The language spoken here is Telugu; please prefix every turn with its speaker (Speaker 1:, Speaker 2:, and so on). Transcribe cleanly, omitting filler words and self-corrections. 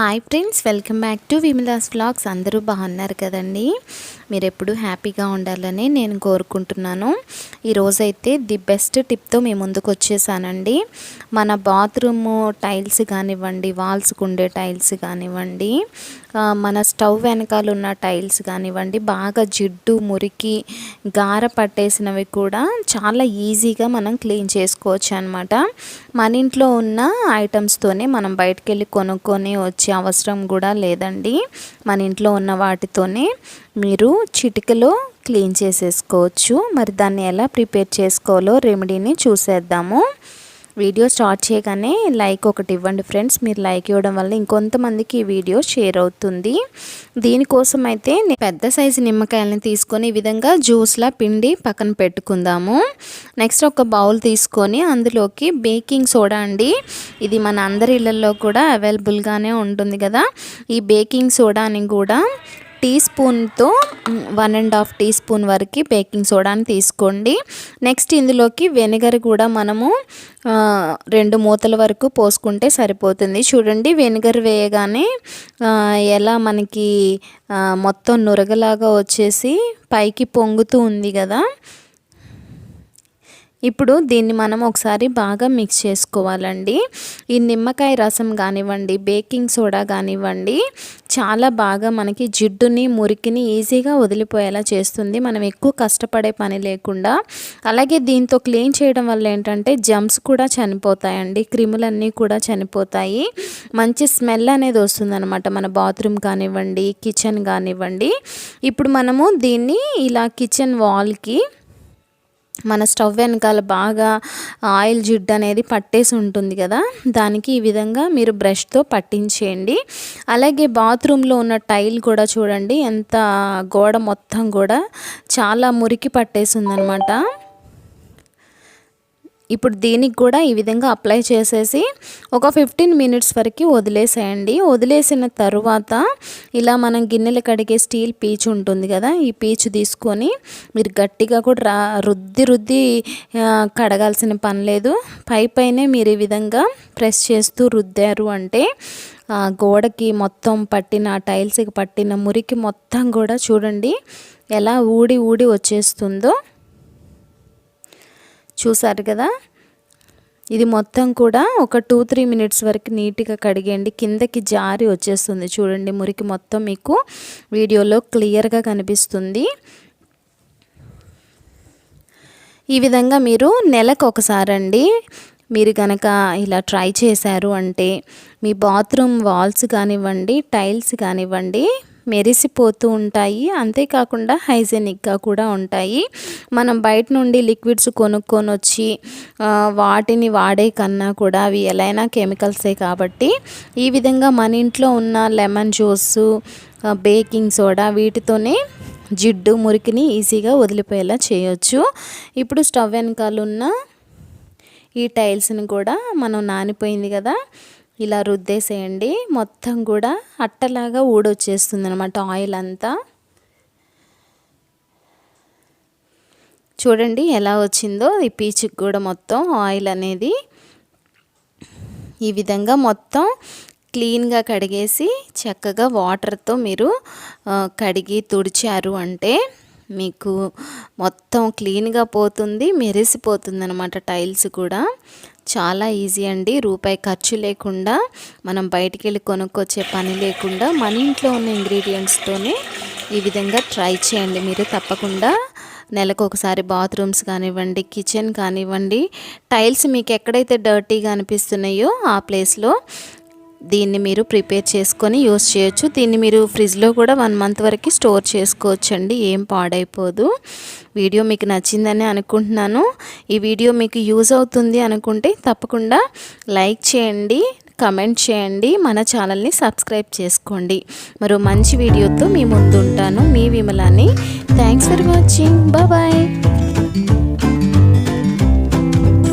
Speaker 1: Hi friends, welcome back to Vimala's vlogs. అందరూ బాగున్నారు కదండి. మీరు ఎప్పుడు హ్యాపీగా ఉండాలని నేను కోరుకుంటున్నాను. ఈరోజైతే ది బెస్ట్ టిప్తో మీ ముందుకు వచ్చేసానండి. మన బాత్రూమ్ టైల్స్ కానివ్వండి, వాల్స్కి ఉండే టైల్స్ కానివ్వండి, మన స్టవ్ వెనకాల ఉన్న టైల్స్ కానివ్వండి, బాగా జిడ్డు మురికి గార పట్టేసినవి కూడా చాలా ఈజీగా మనం క్లీన్ చేసుకోవచ్చు అనమాట. మన ఇంట్లో ఉన్న ఐటమ్స్తోనే మనం బయటకు వెళ్ళి కొనుక్కొని వచ్చే అవసరం కూడా లేదండి. మన ఇంట్లో ఉన్న వాటితోనే మీరు చిటికలో క్లీన్ చేసేసుకోవచ్చు. మరి దాన్ని ఎలా ప్రిపేర్ చేసుకోవాలో రెమెడీని చూసేద్దాము. వీడియో స్టార్ట్ చేయగానే లైక్ ఒకటి ఇవ్వండి ఫ్రెండ్స్. మీరు లైక్ ఇవ్వడం వల్ల ఇంకొంతమందికి ఈ వీడియో షేర్ అవుతుంది. దీనికోసం అయితే పెద్ద సైజు నిమ్మకాయలని తీసుకొని ఈ విధంగా జ్యూస్లా పిండి పక్కన పెట్టుకుందాము. నెక్స్ట్ ఒక బౌల్ తీసుకొని అందులోకి బేకింగ్ సోడా అండి. ఇది మన అందరి ఇళ్ళల్లో కూడా అవైలబుల్గానే ఉంటుంది కదా. ఈ బేకింగ్ సోడాని కూడా టీ స్పూన్తో 1.5 టీ స్పూన్ వరకు బేకింగ్ సోడాని తీసుకోండి. నెక్స్ట్ ఇందులోకి వెనిగర్ కూడా మనము 2 మూతల వరకు పోసుకుంటే సరిపోతుంది. చూడండి, వెనిగర్ వేయగానే ఎలా మనకి మొత్తం నురగలాగా వచ్చేసి పైకి పొంగుతూ ఉంది కదా. ఇప్పుడు దీన్ని మనం ఒకసారి బాగా మిక్స్ చేసుకోవాలండి. ఈ నిమ్మకాయ రసం కానివ్వండి, బేకింగ్ సోడా కానివ్వండి, చాలా బాగా మనకి జిడ్డుని మురికిని ఈజీగా వదిలిపోయేలా చేస్తుంది. మనం ఎక్కువ కష్టపడే పని లేకుండా. అలాగే దీంతో క్లీన్ చేయడం వల్ల ఏంటంటే జమ్స్ కూడా చనిపోతాయండి, క్రిములన్నీ కూడా చనిపోతాయి. మంచి స్మెల్ అనేది వస్తుందన్నమాట మన బాత్రూమ్ కానివ్వండి, కిచెన్ కానివ్వండి. ఇప్పుడు మనము దీన్ని ఇలా కిచెన్ వాల్కి, మన స్టవ్ వెనకాల బాగా ఆయిల్ జిడ్డు అనేది పట్టేసి ఉంటుంది కదా, దానికి ఈ విధంగా మీరు బ్రష్తో పట్టించేయండి. అలాగే బాత్రూంలో ఉన్న టైల్ కూడా చూడండి, ఎంత గోడ మొత్తం కూడా చాలా మురికి పట్టేసి ఉందన్నమాట. ఇప్పుడు దీనికి కూడా ఈ విధంగా అప్లై చేసేసి ఒక 15 మినిట్స్ వరకు వదిలేసేయండి. వదిలేసిన తర్వాత ఇలా మనం గిన్నెలు కడిగే స్టీల్ పీచు ఉంటుంది కదా, ఈ పీచు తీసుకొని మీరు గట్టిగా కూడా రుద్ది కడగాల్సిన పని లేదు. పైనే మీరు ఈ విధంగా ప్రెస్ చేస్తూ రుద్దారు అంటే గోడకి మొత్తం పట్టిన, టైల్స్కి పట్టిన మురికి మొత్తం కూడా చూడండి ఎలా ఊడి వచ్చేస్తుందో. చూసారు కదా, ఇది మొత్తం కూడా ఒక 2-3 మినిట్స్ వరకు నీట్గా కడిగేయండి. కిందకి జారి వచ్చేస్తుంది చూడండి, మురికి మొత్తం మీకు వీడియోలో క్లియర్గా కనిపిస్తుంది. ఈ విధంగా మీరు నెలకు ఒకసారి అండి మీరు కనుక ఇలా ట్రై చేశారు అంటే మీ బాత్రూమ్ వాల్స్ కానివ్వండి, టైల్స్ కానివ్వండి మెరిసిపోతూ ఉంటాయి. అంతేకాకుండా హైజెనిక్గా కూడా ఉంటాయి. మనం బయట నుండి లిక్విడ్స్ కొనుక్కొని వచ్చి వాటిని వాడే కన్నా కూడా అవి ఎలాగైనా కెమికల్సే కాబట్టి ఈ విధంగా మన ఇంట్లో ఉన్న లెమన్ జ్యూసు, బేకింగ్ సోడా వీటితోనే జిడ్డు మురికిని ఈజీగా వదిలిపోయేలా చేయొచ్చు. ఇప్పుడు స్టవ్ వెనకాల ఉన్న ఈ టైల్స్ని కూడా మనం నానిపోయింది కదా, ఇలా రుద్దేసేయండి. మొత్తం కూడా అట్టలాగా ఊడొచ్చేస్తుంది అనమాట ఆయిల్ అంతా. చూడండి ఎలా వచ్చిందో. ఈ పీచుకి కూడా మొత్తం ఆయిల్ అనేది ఈ విధంగా మొత్తం క్లీన్గా కడిగేసి చక్కగా వాటర్తో మీరు కడిగి తుడిచారు అంటే మీకు మొత్తం క్లీన్గా పోతుంది, మెరిసిపోతుంది అనమాట. టైల్స్ కూడా చాలా ఈజీ అండి. రూపాయి ఖర్చు లేకుండా, మనం బయటికి వెళ్ళి కొనుక్కొచ్చే పని లేకుండా మన ఇంట్లో ఉన్న ఇంగ్రీడియంట్స్తోనే ఈ విధంగా ట్రై చేయండి. మీరు తప్పకుండా నెలకు ఒకసారి బాత్రూమ్స్ కానివ్వండి, కిచెన్ కానివ్వండి, టైల్స్ మీకు ఎక్కడైతే డర్టీగా అనిపిస్తున్నాయో ఆ ప్లేస్లో దీన్ని మీరు ప్రిపేర్ చేసుకొని యూస్ చేయొచ్చు. దీన్ని మీరు ఫ్రిడ్జ్లో కూడా 1 మంత్ వరకు స్టోర్ చేసుకోవచ్చండి, ఏం పాడైపోదు. వీడియో మీకు నచ్చిందని అనుకుంటున్నాను. ఈ వీడియో మీకు యూజ్ అవుతుంది అనుకుంటే తప్పకుండా లైక్ చేయండి, కమెంట్ చేయండి, మన ఛానల్ని సబ్స్క్రైబ్ చేసుకోండి. మరో మంచి వీడియోతో మీ ముందు ఉంటాను. మీ విమలాని. Thanks for watching. బాయ్.